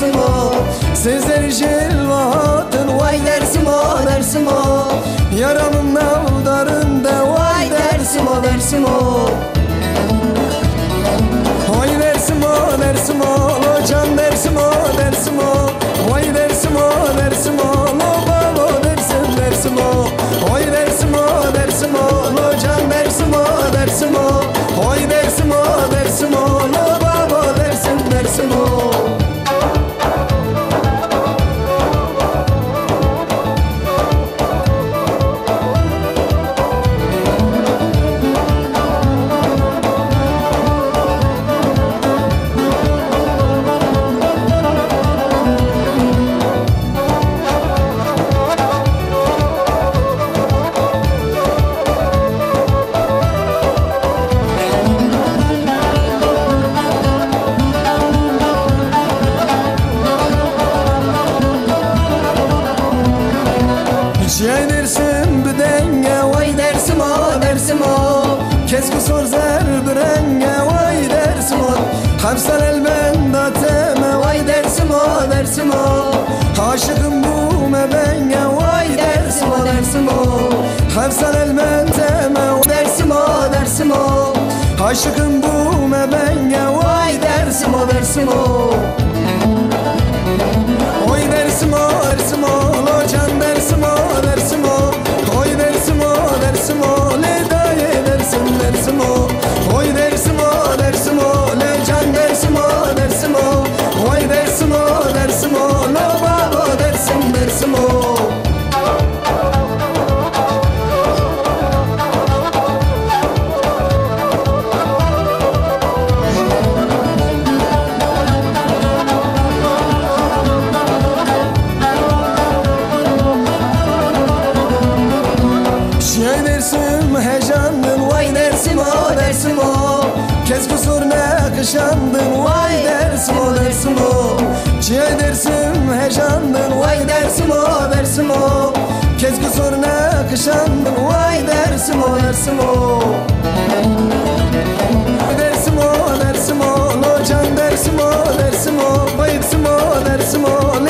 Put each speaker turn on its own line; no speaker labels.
dersim o.
Sizler jilvatın
Vay dersim o, dersim o.
yaramın navdarında
Vay dersim o, dersim o.
Vay dersim o, dersim o, can dersim o, dersim o. Vay dersim o, dersim o, baba dersim, dersim o. Vay dersim o, dersim o, can dersim o, dersim o. Vay dersim o, dersim o, baba dersim, dersim o. Cey dersim bir denge,
Vay dersim o, dersim o.
kesku sor zer bir renge, vay dersim o. Hamsal elbenda teme,
Vay dersim o, dersim o.
aşıkım bu mebenge, vay dersim o, dersim o. Hamsal elbenda teme,
Dersim o, dersim o.
aşıkım bu mebenge, vay dersim o, dersim o. Oy dersim o, dersim o, can dersim o, dersim o. Oy dersim o, dersim o, le daye dersim, dersim o. Oy dersim o, dersim o, le can dersim o, dersim o. Oy dersim o, dersim o, le baba dersim, dersim o. Şey dersim heyecanın,
Vay dersim o, dersim o.
kes kusur ne kışandın, vay dersim o, dersim o. Şey dersim heyecanın,
Vay dersim o, dersim o.
kes kusur ne kışandın, vay dersim o, dersim o. Dersim o, dersim o, can dersim o, dersim o. Bayıksım o, dersim o,